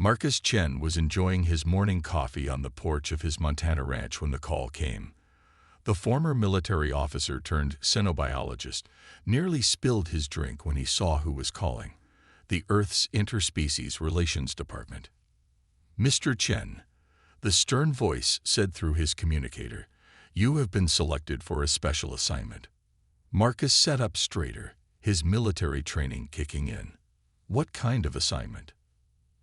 Marcus Chen was enjoying his morning coffee on the porch of his Montana ranch when the call came. The former military officer turned xenobiologist nearly spilled his drink when he saw who was calling: the Earth's Interspecies Relations Department. "Mr. Chen," the stern voice said through his communicator, "you have been selected for a special assignment." Marcus sat up straighter, his military training kicking in. "What kind of assignment?"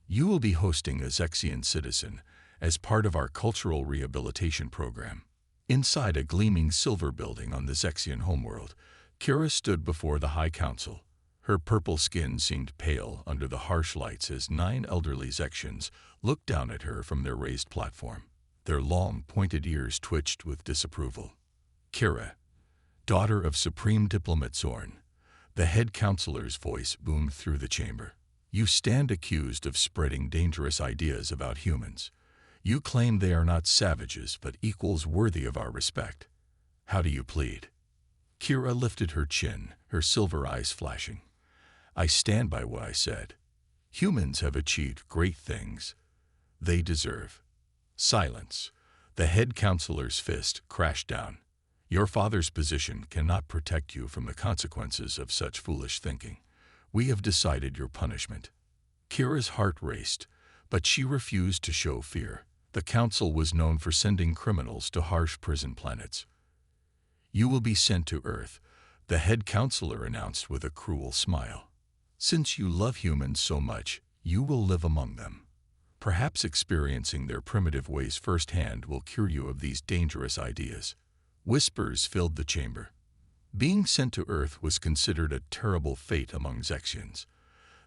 "You will be hosting a Zexian citizen as part of our cultural rehabilitation program." Inside a gleaming silver building on the Zexian homeworld, Kira stood before the High Council. Her purple skin seemed pale under the harsh lights as 9 elderly Zexians looked down at her from their raised platform. Their long, pointed ears twitched with disapproval. "Kira, daughter of Supreme Diplomat Zorn," the head counselor's voice boomed through the chamber. "You stand accused of spreading dangerous ideas about humans. You claim they are not savages but equals worthy of our respect. How do you plead?" Kira lifted her chin, her silver eyes flashing. "I stand by what I said. Humans have achieved great things. They deserve." Silence. The head counselor's fist crashed down. "Your father's position cannot protect you from the consequences of such foolish thinking. We have decided your punishment." Kira's heart raced, but she refused to show fear. The council was known for sending criminals to harsh prison planets. "You will be sent to Earth," the head counselor announced with a cruel smile. "Since you love humans so much, you will live among them. Perhaps experiencing their primitive ways firsthand will cure you of these dangerous ideas." Whispers filled the chamber. Being sent to Earth was considered a terrible fate among Zexians.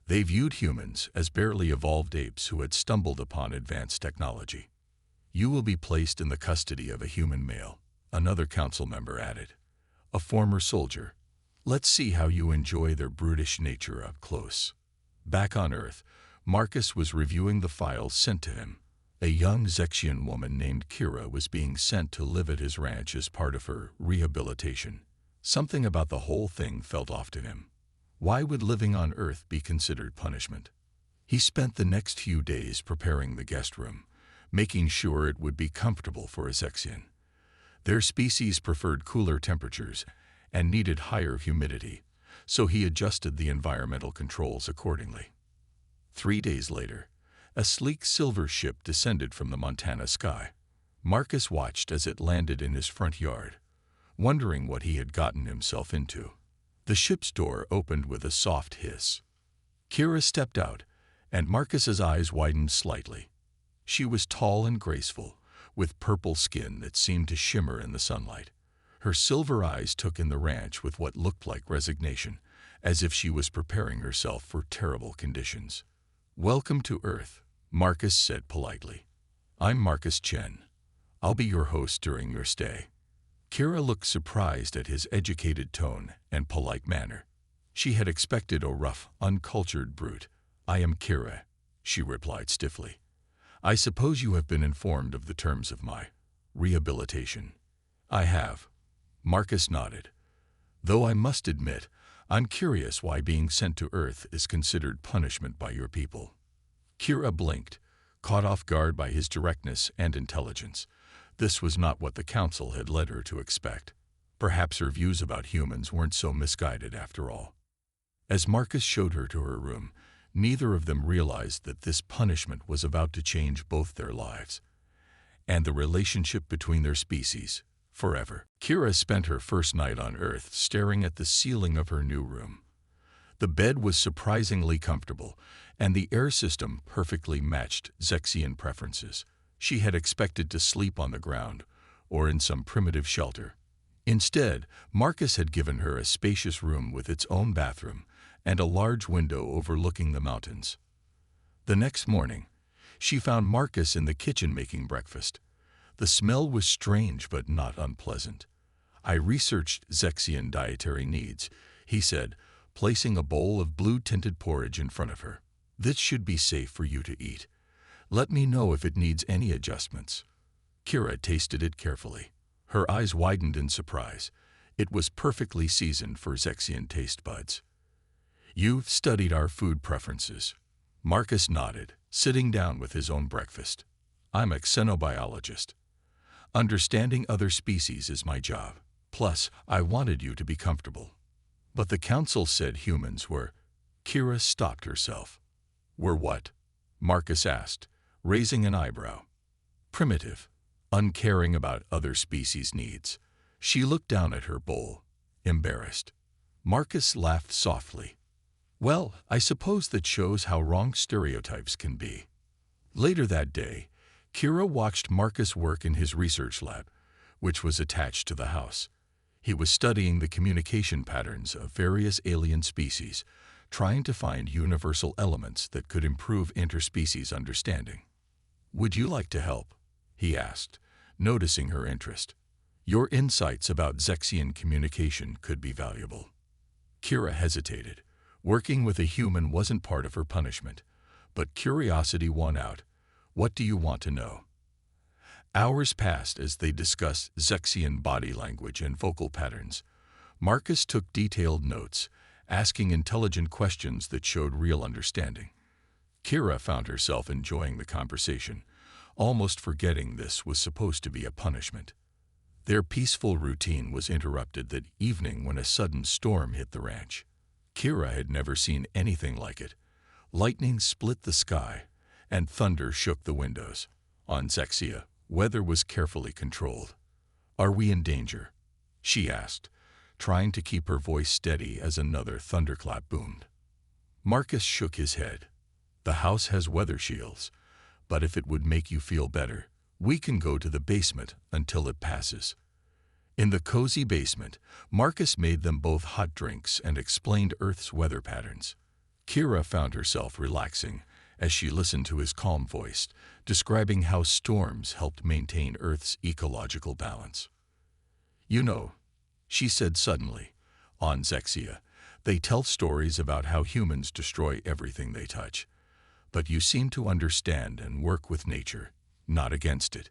They viewed humans as barely evolved apes who had stumbled upon advanced technology. "You will be placed in the custody of a human male," another council member added. "A former soldier. Let's see how you enjoy their brutish nature up close." Back on Earth, Marcus was reviewing the files sent to him. A young Zexian woman named Kira was being sent to live at his ranch as part of her rehabilitation. Something about the whole thing felt off to him. Why would living on Earth be considered punishment? He spent the next few days preparing the guest room, making sure it would be comfortable for a Zexian. Their species preferred cooler temperatures and needed higher humidity, so he adjusted the environmental controls accordingly. 3 days later, a sleek silver ship descended from the Montana sky. Marcus watched as it landed in his front yard, wondering what he had gotten himself into. The ship's door opened with a soft hiss. Kira stepped out, and Marcus's eyes widened slightly. She was tall and graceful, with purple skin that seemed to shimmer in the sunlight. Her silver eyes took in the ranch with what looked like resignation, as if she was preparing herself for terrible conditions. "Welcome to Earth," Marcus said politely. "I'm Marcus Chen. I'll be your host during your stay." Kira looked surprised at his educated tone and polite manner. She had expected a rough, uncultured brute. "I am Kira," she replied stiffly. "I suppose you have been informed of the terms of my rehabilitation." "I have." Marcus nodded. "Though I must admit, I'm curious why being sent to Earth is considered punishment by your people." Kira blinked, caught off guard by his directness and intelligence. This was not what the council had led her to expect. Perhaps her views about humans weren't so misguided after all. As Marcus showed her to her room, neither of them realized that this punishment was about to change both their lives and the relationship between their species forever. Kira spent her first night on Earth staring at the ceiling of her new room. The bed was surprisingly comfortable, and the air system perfectly matched Zexian preferences. She had expected to sleep on the ground or in some primitive shelter. Instead, Marcus had given her a spacious room with its own bathroom and a large window overlooking the mountains. The next morning, she found Marcus in the kitchen making breakfast. The smell was strange but not unpleasant. "I researched Zexian dietary needs," he said, placing a bowl of blue-tinted porridge in front of her. "This should be safe for you to eat. Let me know if it needs any adjustments." Kira tasted it carefully. Her eyes widened in surprise. It was perfectly seasoned for Zexian taste buds. "You've studied our food preferences." Marcus nodded. sitting down with his own breakfast. I'm a xenobiologist. Understanding other species is my job. Plus, I wanted you to be comfortable. But the council said humans were. Kira stopped herself. Were what? Marcus asked, raising an eyebrow. Primitive, uncaring about other species' needs. She looked down at her bowl, embarrassed. Marcus laughed softly. Well, I suppose that shows how wrong stereotypes can be. Later that day, Kira watched Marcus work in his research lab, which was attached to the house. He was studying the communication patterns of various alien species, trying to find universal elements that could improve interspecies understanding. Would you like to help? He asked, noticing her interest. Your insights about Zexian communication could be valuable. Kira hesitated. Working with a human wasn't part of her punishment, but curiosity won out. What do you want to know? Hours passed as they discussed Zexian body language and vocal patterns. Marcus took detailed notes, asking intelligent questions that showed real understanding. Kira found herself enjoying the conversation, almost forgetting this was supposed to be a punishment. Their peaceful routine was interrupted that evening when a sudden storm hit the ranch. Kira had never seen anything like it. Lightning split the sky, and thunder shook the windows. On Zexia, weather was carefully controlled. Are we in danger? She asked, trying to keep her voice steady as another thunderclap boomed. Marcus shook his head. The house has weather shields, but if it would make you feel better, we can go to the basement until it passes. In the cozy basement, Marcus made them both hot drinks and explained Earth's weather patterns. Kira found herself relaxing as she listened to his calm voice, describing how storms helped maintain Earth's ecological balance. You know, she said suddenly, on Zexia, they tell stories about how humans destroy everything they touch. But you seem to understand and work with nature, not against it.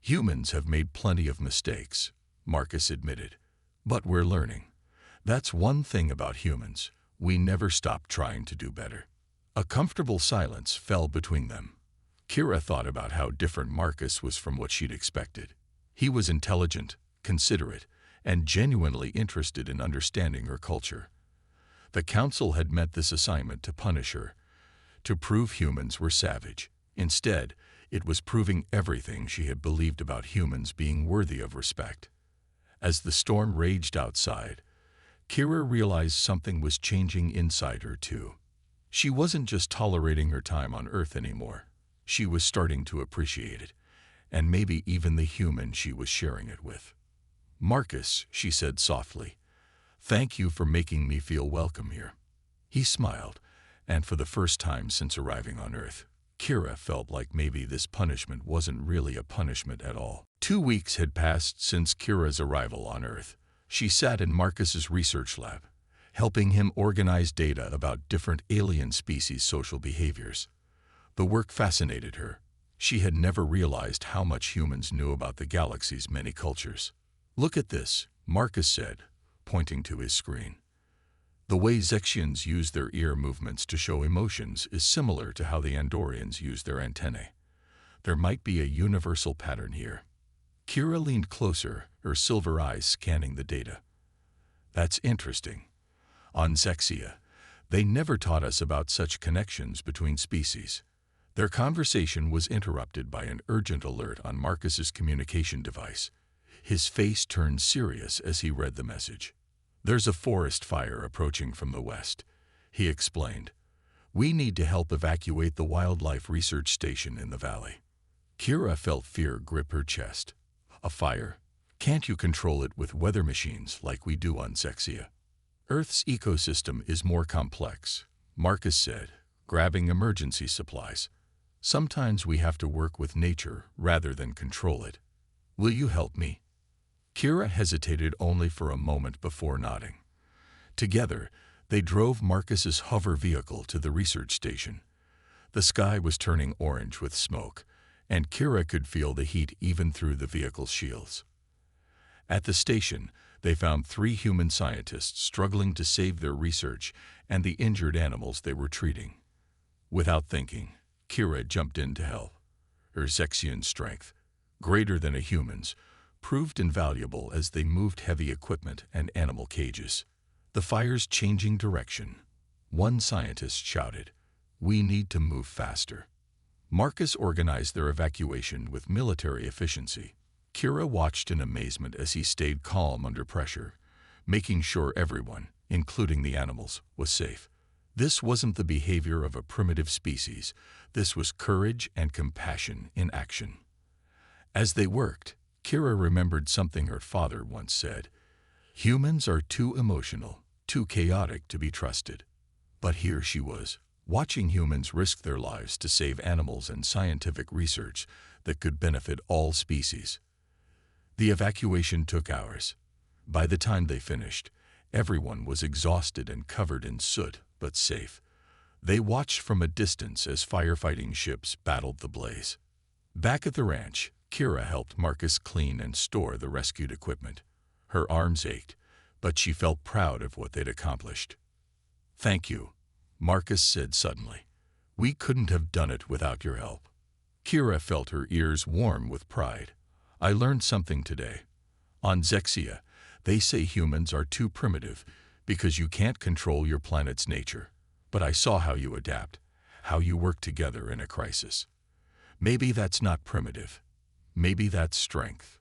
Humans have made plenty of mistakes, Marcus admitted. But we're learning. That's one thing about humans. We never stop trying to do better. A comfortable silence fell between them. Kira thought about how different Marcus was from what she'd expected. He was intelligent, considerate, and genuinely interested in understanding her culture. The council had met this assignment to punish her, to prove humans were savage. Instead, it was proving everything she had believed about humans being worthy of respect. As the storm raged outside, Kira realized something was changing inside her too. She wasn't just tolerating her time on Earth anymore. She was starting to appreciate it, and maybe even the human she was sharing it with. Marcus, she said softly, thank you for making me feel welcome here. He smiled, and for the first time since arriving on Earth, Kira felt like maybe this punishment wasn't really a punishment at all. 2 weeks had passed since Kira's arrival on Earth. She sat in Marcus's research lab, helping him organize data about different alien species' social behaviors. The work fascinated her. She had never realized how much humans knew about the galaxy's many cultures. Look at this, Marcus said, pointing to his screen. The way Zexians use their ear movements to show emotions is similar to how the Andorians use their antennae. There might be a universal pattern here. Kira leaned closer, her silver eyes scanning the data. That's interesting. On Zexia, they never taught us about such connections between species. Their conversation was interrupted by an urgent alert on Marcus's communication device. His face turned serious as he read the message. There's a forest fire approaching from the west, he explained. We need to help evacuate the wildlife research station in the valley. Kira felt fear grip her chest. A fire? Can't you control it with weather machines like we do on Zexia? Earth's ecosystem is more complex, Marcus said, grabbing emergency supplies. Sometimes we have to work with nature rather than control it. Will you help me? Kira hesitated only for a moment before nodding. Together, they drove Marcus's hover vehicle to the research station. The sky was turning orange with smoke, and Kira could feel the heat even through the vehicle's shields. At the station, they found 3 human scientists struggling to save their research and the injured animals they were treating. Without thinking, Kira jumped in to help. Her Zexian strength, greater than a human's, proved invaluable as they moved heavy equipment and animal cages. The fire's changing direction. One scientist shouted, "We need to move faster." Marcus organized their evacuation with military efficiency. Kira watched in amazement as he stayed calm under pressure, making sure everyone, including the animals, was safe. This wasn't the behavior of a primitive species. This was courage and compassion in action. As they worked, Kira remembered something her father once said. Humans are too emotional, too chaotic to be trusted. But here she was, watching humans risk their lives to save animals and scientific research that could benefit all species. The evacuation took hours. By the time they finished, everyone was exhausted and covered in soot, but safe. They watched from a distance as firefighting ships battled the blaze. Back at the ranch, Kira helped Marcus clean and store the rescued equipment. Her arms ached, but she felt proud of what they'd accomplished. "Thank you," Marcus said suddenly. "We couldn't have done it without your help." Kira felt her ears warm with pride. "I learned something today. On Zexia, they say humans are too primitive because you can't control your planet's nature. But I saw how you adapt, how you work together in a crisis. Maybe that's not primitive. Maybe that's strength."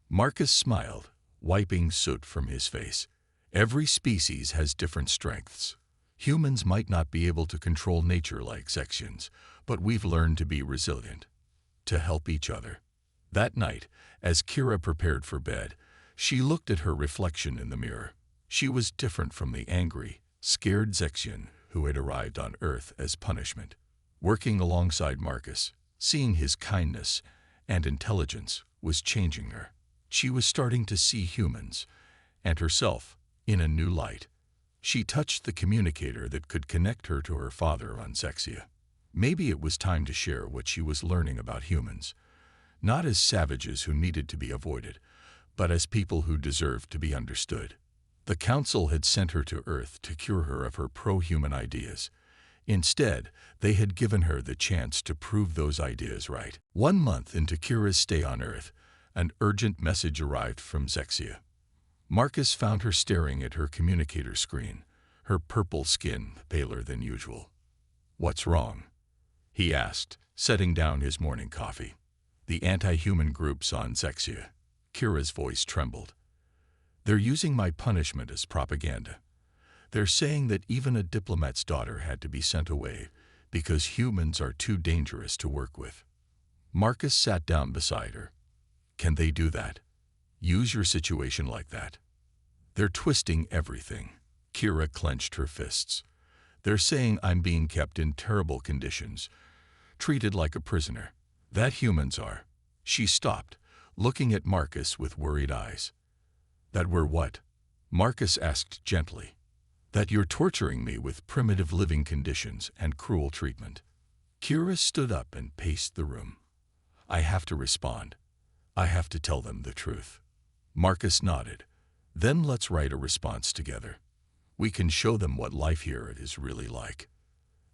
Marcus smiled, wiping soot from his face. Every species has different strengths. Humans might not be able to control nature like Zexians, but we've learned to be resilient, to help each other. That night, as Kira prepared for bed, she looked at her reflection in the mirror. She was different from the angry, scared Zexian who had arrived on Earth as punishment. Working alongside Marcus, seeing his kindness and intelligence was changing her. She was starting to see humans, and herself, in a new light. She touched the communicator that could connect her to her father on Zexia. Maybe it was time to share what she was learning about humans, not as savages who needed to be avoided, but as people who deserved to be understood. The Council had sent her to Earth to cure her of her pro-human ideas. Instead, they had given her the chance to prove those ideas right. 1 month into Kira's stay on Earth, an urgent message arrived from Zexia. Marcus found her staring at her communicator screen, her purple skin paler than usual. "What's wrong?" he asked, setting down his morning coffee. "The anti-human groups on Zexia." Kira's voice trembled. "They're using my punishment as propaganda. They're saying that even a diplomat's daughter had to be sent away because humans are too dangerous to work with." Marcus sat down beside her. "Can they do that? Use your situation like that?" "They're twisting everything." Kira clenched her fists. "They're saying I'm being kept in terrible conditions, treated like a prisoner. That humans are." She stopped, looking at Marcus with worried eyes. "That we're what?" Marcus asked gently. "That you're torturing me with primitive living conditions and cruel treatment." Kira stood up and paced the room. "I have to respond. I have to tell them the truth." Marcus nodded. "Then let's write a response together. We can show them what life here is really like."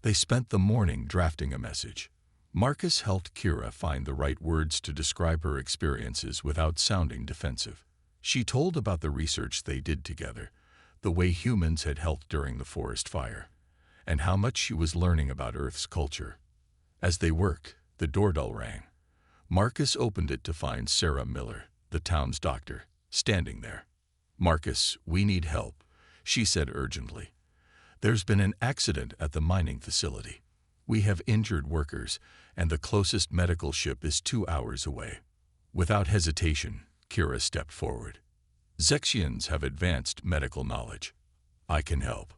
They spent the morning drafting a message. Marcus helped Kira find the right words to describe her experiences without sounding defensive. She told about the research they did together, the way humans had helped during the forest fire, and how much she was learning about Earth's culture. As they worked, the doorbell rang. Marcus opened it to find Sarah Miller, the town's doctor, standing there. "Marcus, we need help," she said urgently. "There's been an accident at the mining facility. We have injured workers, and the closest medical ship is 2 hours away." Without hesitation, Kira stepped forward. "Zexians have advanced medical knowledge. I can help."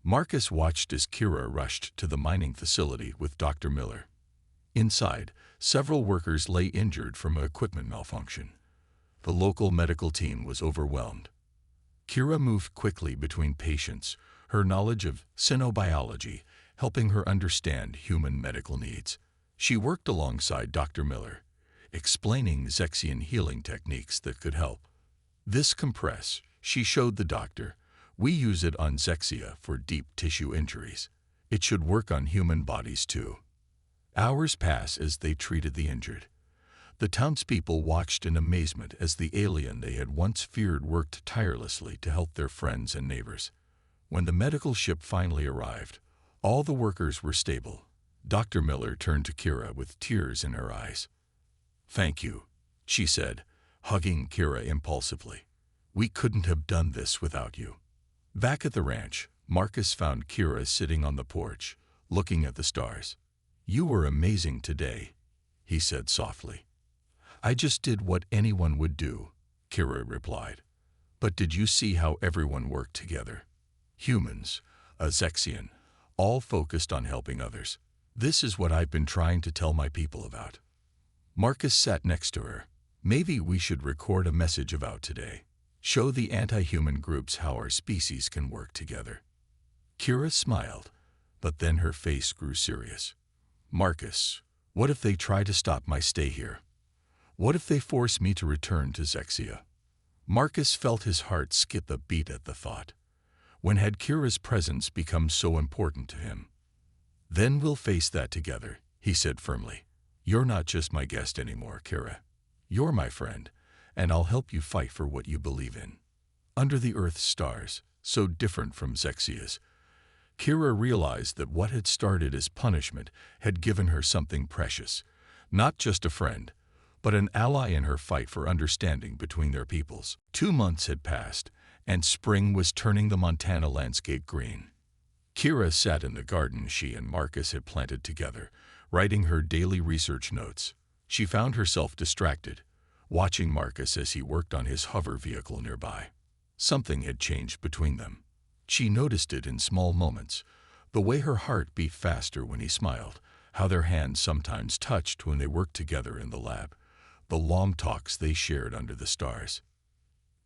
Marcus watched as Kira rushed to the mining facility with Dr. Miller. Inside, several workers lay injured from equipment malfunction. The local medical team was overwhelmed. Kira moved quickly between patients, her knowledge of xenobiology helping her understand human medical needs. She worked alongside Dr. Miller, explaining Zexian healing techniques that could help. "This compress," she showed the doctor, "we use it on Zexia for deep tissue injuries. It should work on human bodies too." Hours passed as they treated the injured. The townspeople watched in amazement as the alien they had once feared worked tirelessly to help their friends and neighbors. When the medical ship finally arrived, all the workers were stable. Dr. Miller turned to Kira with tears in her eyes. "Thank you," she said, hugging Kira impulsively. "We couldn't have done this without you." Back at the ranch, Marcus found Kira sitting on the porch, looking at the stars. "You were amazing today," he said softly. "I just did what anyone would do," Kira replied. "But did you see how everyone worked together? Humans, a Zexian, all focused on helping others. This is what I've been trying to tell my people about." Marcus sat next to her. "Maybe we should record a message about today. Show the anti-human groups how our species can work together." Kira smiled, but then her face grew serious. "Marcus, what if they try to stop my stay here? What if they force me to return to Zexia?" Marcus felt his heart skip a beat at the thought. When had Kira's presence become so important to him? "Then we'll face that together," he said firmly. "You're not just my guest anymore, Kira. You're my friend, and I'll help you fight for what you believe in." Under the Earth's stars, so different from Zexia's, Kira realized that what had started as punishment had given her something precious, not just a friend, but an ally in her fight for understanding between their peoples. 2 months had passed, and spring was turning the Montana landscape green. Kira sat in the garden she and Marcus had planted together, writing her daily research notes. She found herself distracted, watching Marcus as he worked on his hover vehicle nearby. Something had changed between them. She noticed it in small moments, the way her heart beat faster when he smiled, how their hands sometimes touched when they worked together in the lab, the long talks they shared under the stars.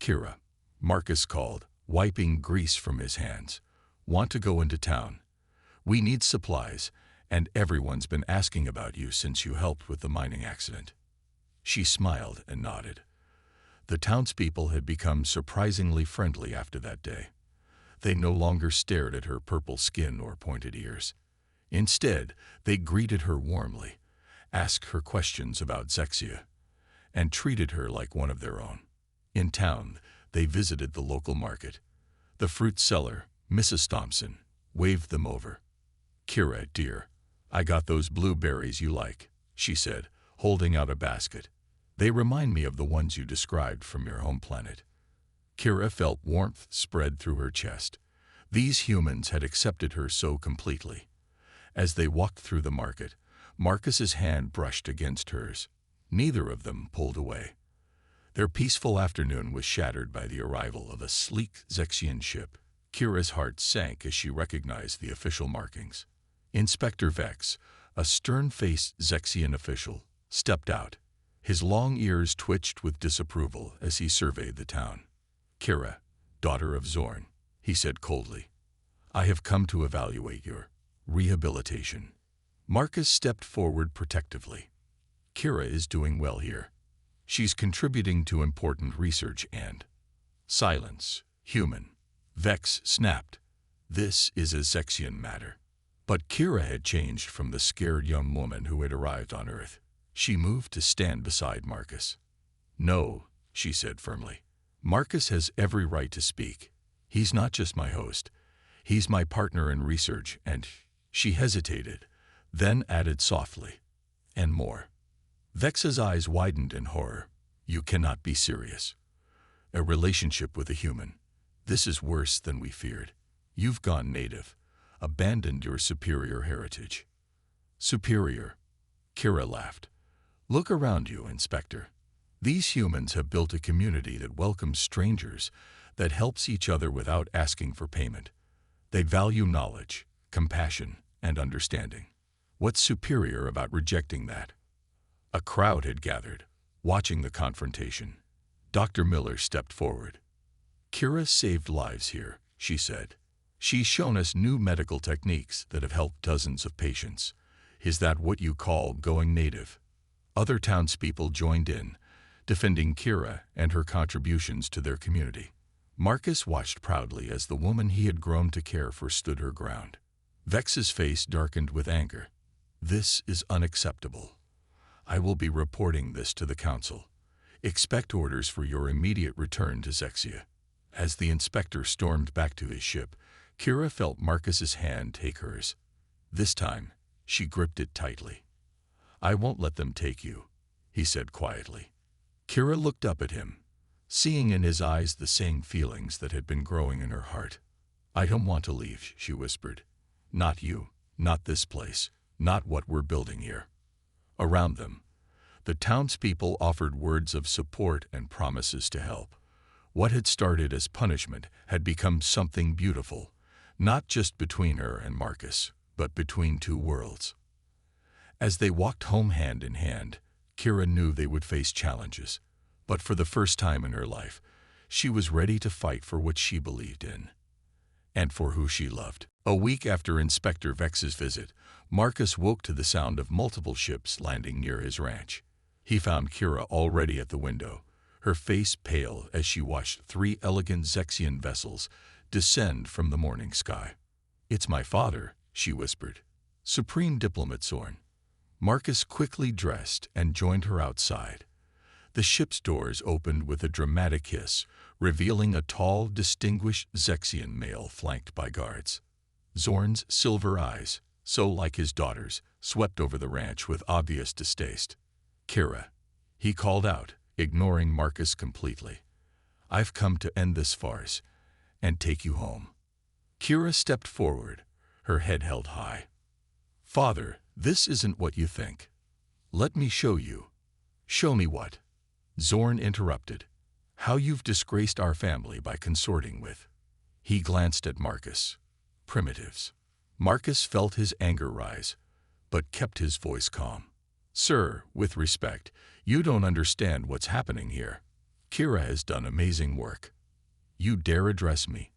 "Kira," Marcus called, wiping grease from his hands. "Want to go into town? We need supplies, and everyone's been asking about you since you helped with the mining accident." She smiled and nodded. The townspeople had become surprisingly friendly after that day. They no longer stared at her purple skin or pointed ears. Instead, they greeted her warmly, asked her questions about Zexia, and treated her like one of their own. In town, they visited the local market. The fruit seller, Mrs. Thompson, waved them over. "Kira, dear, I got those blueberries you like," she said, holding out a basket. "They remind me of the ones you described from your home planet." Kira felt warmth spread through her chest. These humans had accepted her so completely. As they walked through the market, Marcus's hand brushed against hers. Neither of them pulled away. Their peaceful afternoon was shattered by the arrival of a sleek Zexian ship. Kira's heart sank as she recognized the official markings. Inspector Vex, a stern-faced Zexian official, stepped out. His long ears twitched with disapproval as he surveyed the town. "Kira, daughter of Zorn," he said coldly, "I have come to evaluate your rehabilitation." Marcus stepped forward protectively. "Kira is doing well here. She's contributing to important research and—" "Silence, human," Vex snapped. "This is a Zexian matter." But Kira had changed from the scared young woman who had arrived on Earth. She moved to stand beside Marcus. "No," she said firmly. "Marcus has every right to speak. He's not just my host. He's my partner in research and—" She hesitated, then added softly, "and more." Vex's eyes widened in horror. "You cannot be serious. A relationship with a human. This is worse than we feared. You've gone native, abandoned your superior heritage." "Superior?" Kira laughed. "Look around you, Inspector. These humans have built a community that welcomes strangers, that helps each other without asking for payment. They value knowledge, compassion, and understanding. What's superior about rejecting that?" A crowd had gathered, watching the confrontation. Dr. Miller stepped forward. "Kira saved lives here," she said. "She's shown us new medical techniques that have helped dozens of patients. Is that what you call going native?" Other townspeople joined in, defending Kira and her contributions to their community. Marcus watched proudly as the woman he had grown to care for stood her ground. Vex's face darkened with anger. This is unacceptable. I will be reporting this to the council. Expect orders for your immediate return to Zexia. As the inspector stormed back to his ship, Kira felt Marcus's hand take hers. This time, she gripped it tightly. I won't let them take you, he said quietly. Kira looked up at him, seeing in his eyes the same feelings that had been growing in her heart. I don't want to leave, she whispered. Not you, not this place, not what we're building here. Around them, the townspeople offered words of support and promises to help. What had started as punishment had become something beautiful, not just between her and Marcus, but between two worlds. As they walked home hand in hand, Kira knew they would face challenges, but for the first time in her life, she was ready to fight for what she believed in, and for who she loved. A week after Inspector Vex's visit, Marcus woke to the sound of multiple ships landing near his ranch. He found Kira already at the window, her face pale as she watched 3 elegant Zexian vessels descend from the morning sky. It's my father, she whispered. Supreme Diplomat Zorn. Marcus quickly dressed and joined her outside. The ship's doors opened with a dramatic hiss, revealing a tall, distinguished Zexian male flanked by guards. Zorn's silver eyes, so like his daughter's, swept over the ranch with obvious distaste. Kira, he called out, ignoring Marcus completely. I've come to end this farce and take you home. Kira stepped forward, her head held high. Father, this isn't what you think. Let me show you. Show me what? Zorn interrupted. How you've disgraced our family by consorting with. He glanced at Marcus. Primitives. Marcus felt his anger rise, but kept his voice calm. Sir, with respect, you don't understand what's happening here. Kira has done amazing work. You dare address me?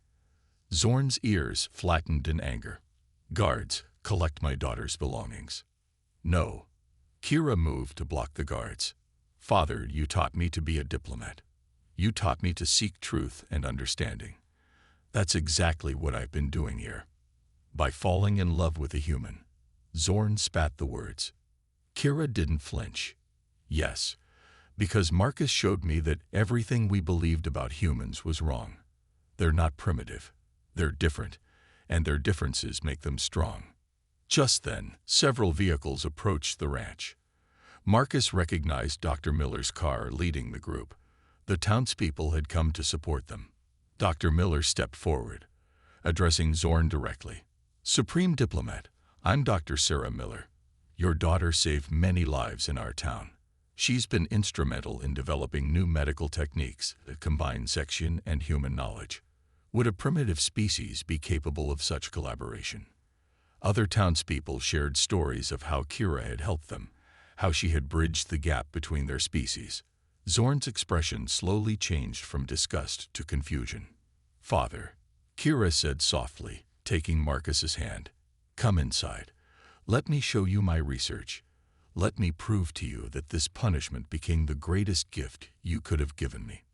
Zorn's ears flattened in anger. Guards, collect my daughter's belongings. No. Kira moved to block the guards. Father, you taught me to be a diplomat. You taught me to seek truth and understanding. That's exactly what I've been doing here. By falling in love with a human. Zorn spat the words. Kira didn't flinch. Yes, because Marcus showed me that everything we believed about humans was wrong. They're not primitive. They're different, and their differences make them strong. Just then, several vehicles approached the ranch. Marcus recognized Dr. Miller's car leading the group. The townspeople had come to support them. Dr. Miller stepped forward, addressing Zorn directly. Supreme Diplomat, I'm Dr. Sarah Miller. Your daughter saved many lives in our town. She's been instrumental in developing new medical techniques that combine Zexian and human knowledge. Would a primitive species be capable of such collaboration? Other townspeople shared stories of how Kira had helped them, how she had bridged the gap between their species. Zorn's expression slowly changed from disgust to confusion. Father, Kira said softly, taking Marcus's hand. Come inside. Let me show you my research. Let me prove to you that this punishment became the greatest gift you could have given me.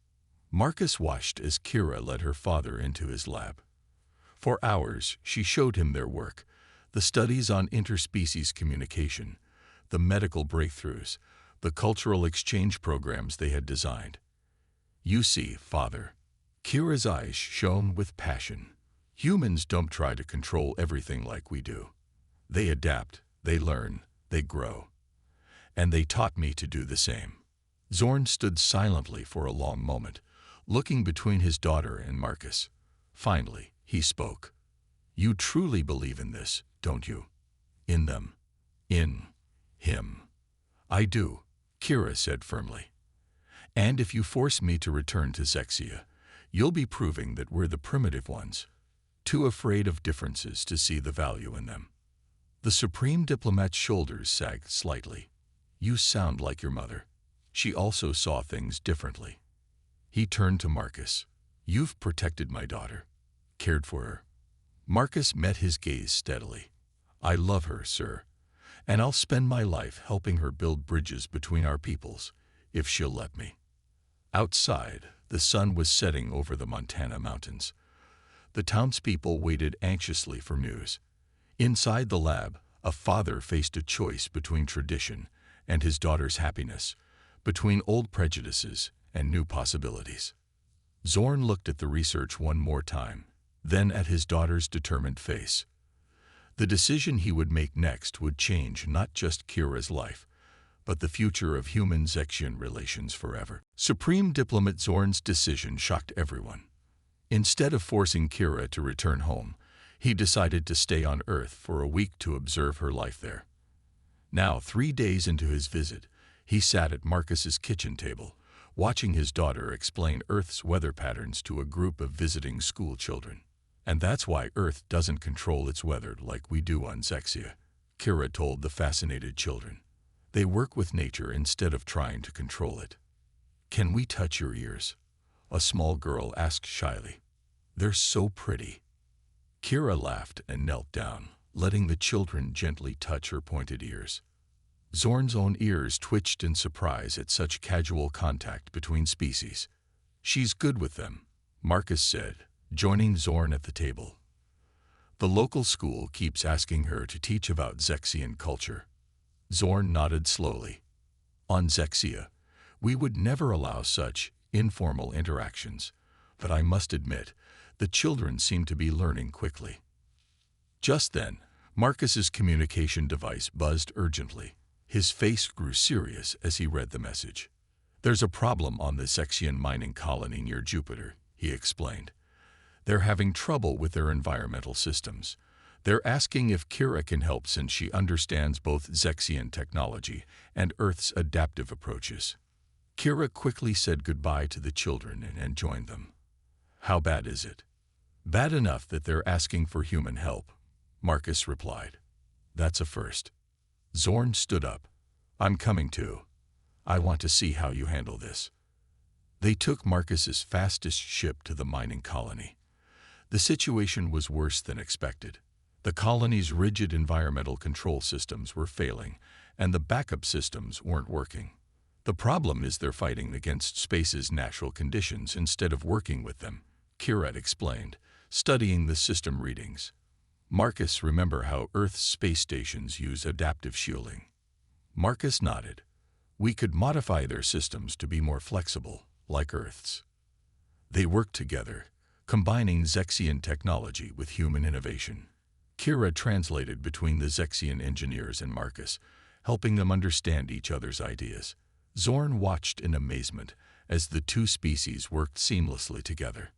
Marcus watched as Kira led her father into his lab. For hours, she showed him their work, the studies on interspecies communication, the medical breakthroughs, the cultural exchange programs they had designed. You see, Father, Kira's eyes shone with passion. Humans don't try to control everything like we do. They adapt, they learn, they grow. And they taught me to do the same. Zorn stood silently for a long moment, looking between his daughter and Marcus. Finally, he spoke. You truly believe in this, don't you? In them. In him. I do, Kira said firmly. And if you force me to return to Zexia, you'll be proving that we're the primitive ones, too afraid of differences to see the value in them. The Supreme Diplomat's shoulders sagged slightly. You sound like your mother. She also saw things differently. He turned to Marcus. You've protected my daughter, cared for her. Marcus met his gaze steadily. I love her, sir, and I'll spend my life helping her build bridges between our peoples, if she'll let me. Outside, the sun was setting over the Montana mountains. The townspeople waited anxiously for news. Inside the lab, A father faced a choice between tradition and his daughter's happiness, between old prejudices and new possibilities. Zorn looked at the research one more time, then at his daughter's determined face. The decision he would make next would change not just Kira's life, but the future of human-Zexian relations forever. Supreme Diplomat Zorn's decision shocked everyone. Instead of forcing Kira to return home, he decided to stay on Earth for a week to observe her life there. Now, 3 days into his visit, he sat at Marcus's kitchen table, watching his daughter explain Earth's weather patterns to a group of visiting school children. And that's why Earth doesn't control its weather like we do on Zexia, Kira told the fascinated children. They work with nature instead of trying to control it. Can we touch your ears? A small girl asked shyly. They're so pretty. Kira laughed and knelt down, letting the children gently touch her pointed ears. Zorn's own ears twitched in surprise at such casual contact between species. She's good with them, Marcus said, joining Zorn at the table. The local school keeps asking her to teach about Zexian culture. Zorn nodded slowly. On Zexia, we would never allow such informal interactions, but I must admit, the children seem to be learning quickly. Just then, Marcus's communication device buzzed urgently. His face grew serious as he read the message. There's a problem on the Zexian mining colony near Jupiter, he explained. They're having trouble with their environmental systems. They're asking if Kira can help since she understands both Zexian technology and Earth's adaptive approaches. Kira quickly said goodbye to the children and joined them. How bad is it? Bad enough that they're asking for human help, Marcus replied. That's a first. Zorn stood up. I'm coming too. I want to see how you handle this. They took Marcus's fastest ship to the mining colony. The situation was worse than expected. The colony's rigid environmental control systems were failing, and the backup systems weren't working. The problem is they're fighting against space's natural conditions instead of working with them, Kira explained, studying the system readings. Marcus, remember how Earth's space stations use adaptive shielding? Marcus nodded. We could modify their systems to be more flexible, like Earth's. They work together, combining Zexian technology with human innovation. Kira translated between the Zexian engineers and Marcus, helping them understand each other's ideas. Zorn watched in amazement as the two species worked seamlessly together.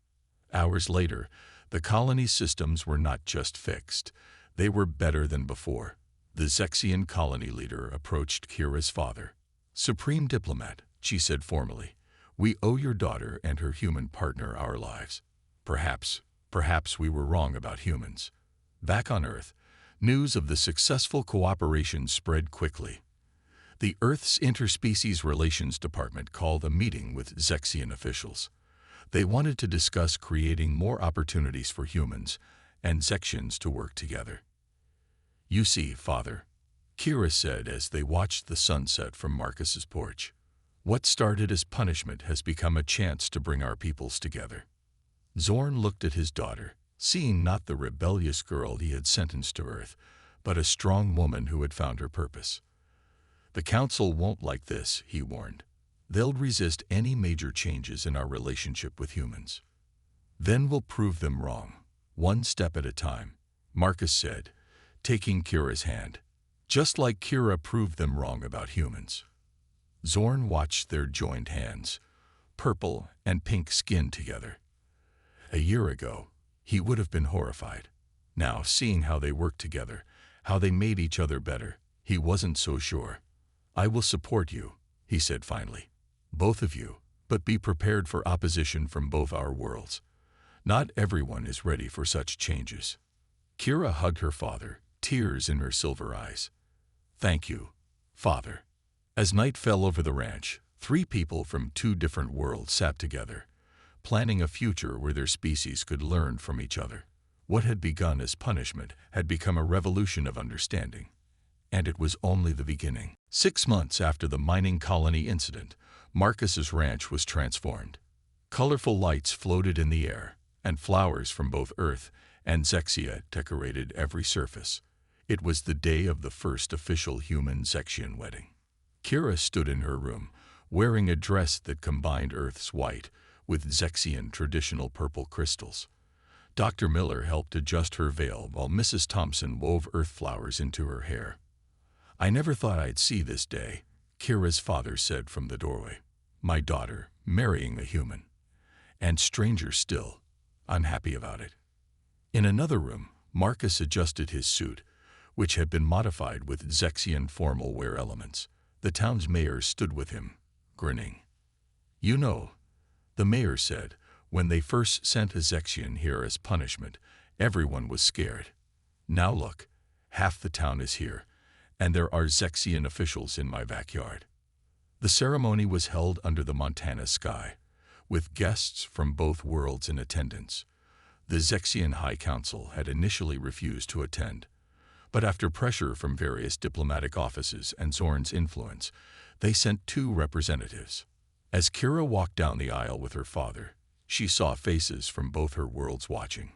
Hours later, the colony's systems were not just fixed, they were better than before. The Zexian colony leader approached Kira's father. Supreme Diplomat, she said formally, we owe your daughter and her human partner our lives. Perhaps we were wrong about humans. Back on Earth, news of the successful cooperation spread quickly. The Earth's Interspecies Relations Department called a meeting with Zexian officials. They wanted to discuss creating more opportunities for humans and Zexians to work together. You see, Father, Kira said as they watched the sunset from Marcus's porch. What started as punishment has become a chance to bring our peoples together. Zorn looked at his daughter, seeing not the rebellious girl he had sentenced to Earth, but a strong woman who had found her purpose. The Council won't like this, he warned. They'll resist any major changes in our relationship with humans. Then we'll prove them wrong, one step at a time, Marcus said, taking Kira's hand. Just like Kira proved them wrong about humans. Zorn watched their joined hands, purple and pink skin together. A year ago, he would have been horrified. Now, seeing how they worked together, how they made each other better, he wasn't so sure. I will support you, he said finally. Both of you, but be prepared for opposition from both our worlds. Not everyone is ready for such changes. Kira hugged her father, tears in her silver eyes. Thank you, Father. As night fell over the ranch, 3 people from 2 different worlds sat together, planning a future where their species could learn from each other. What had begun as punishment had become a revolution of understanding. And it was only the beginning. 6 months after the mining colony incident, Marcus's ranch was transformed. Colorful lights floated in the air, and flowers from both Earth and Zexia decorated every surface. It was the day of the first official human Zexian wedding. Kira stood in her room, wearing a dress that combined Earth's white with Zexian traditional purple crystals. Dr. Miller helped adjust her veil while Mrs. Thompson wove earth flowers into her hair. "I never thought I'd see this day," Kira's father said from the doorway. "My daughter marrying a human. And stranger still, I'm happy about it." In another room, Marcus adjusted his suit, which had been modified with Zexian formal wear elements. The town's mayor stood with him, grinning. "You know," the mayor said, "when they first sent a Zexian here as punishment, everyone was scared. Now look, half the town is here, and there are Zexian officials in my backyard." The ceremony was held under the Montana sky, with guests from both worlds in attendance. The Zexian High Council had initially refused to attend, but after pressure from various diplomatic offices and Zorn's influence, they sent 2 representatives. As Kira walked down the aisle with her father, she saw faces from both her worlds watching.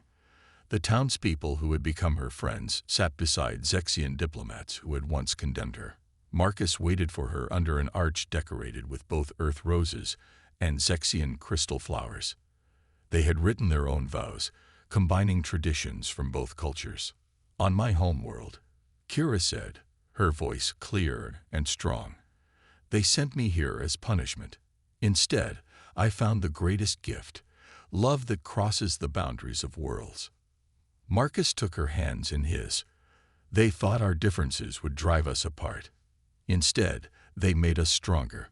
The townspeople who had become her friends sat beside Zexian diplomats who had once condemned her. Marcus waited for her under an arch decorated with both earth roses and Zexian crystal flowers. They had written their own vows, combining traditions from both cultures. "On my home world," Kira said, her voice clear and strong, "they sent me here as punishment. Instead, I found the greatest gift, love that crosses the boundaries of worlds." Marcus took her hands in his. "They thought our differences would drive us apart. Instead, they made us stronger.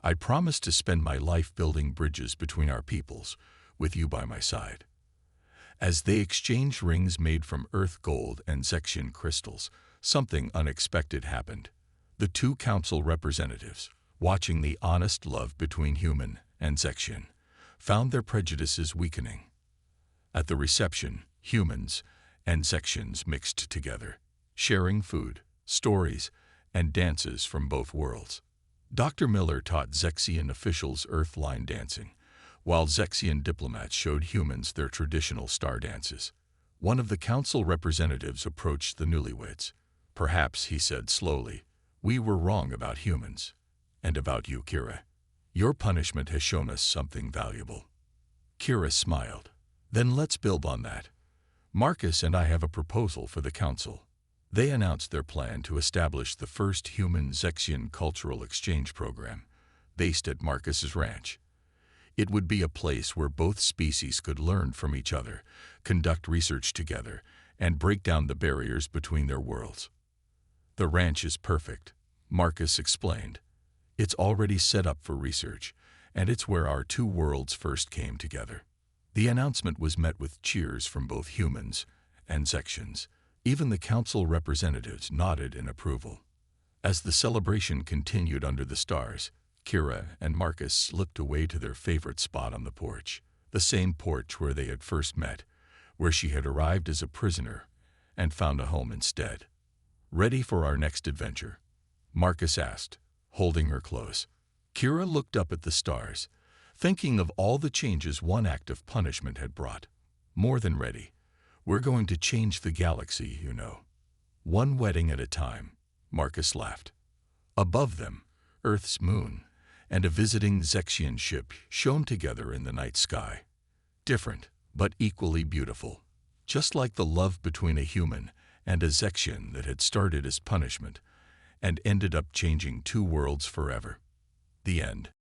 I promise to spend my life building bridges between our peoples, with you by my side." As they exchanged rings made from earth gold and Zexian crystals, something unexpected happened. The 2 council representatives, watching the honest love between human and Zexian, found their prejudices weakening. At the reception, humans and Zexians mixed together, sharing food, stories, and dances from both worlds. Dr. Miller taught Zexian officials earth line dancing, while Zexian diplomats showed humans their traditional star dances. One of the council representatives approached the newlyweds. "Perhaps," he said slowly, "we were wrong about humans. And about you, Kira. Your punishment has shown us something valuable." Kira smiled. "Then let's build on that. Marcus and I have a proposal for the council." They announced their plan to establish the first human Zexian cultural exchange program, based at Marcus's ranch. It would be a place where both species could learn from each other, conduct research together, and break down the barriers between their worlds. "The ranch is perfect," Marcus explained. "It's already set up for research, and it's where our 2 worlds first came together." The announcement was met with cheers from both humans and Zexians. Even the council representatives nodded in approval. As the celebration continued under the stars, Kira and Marcus slipped away to their favorite spot on the porch, the same porch where they had first met, where she had arrived as a prisoner and found a home instead. "Ready for our next adventure?" Marcus asked, holding her close. Kira looked up at the stars, thinking of all the changes one act of punishment had brought. "More than ready. We're going to change the galaxy, you know." "One wedding at a time," Marcus laughed. Above them, Earth's moon and a visiting Zexian ship shone together in the night sky. Different, but equally beautiful. Just like the love between a human and a Zexian that had started as punishment and ended up changing 2 worlds forever. The end.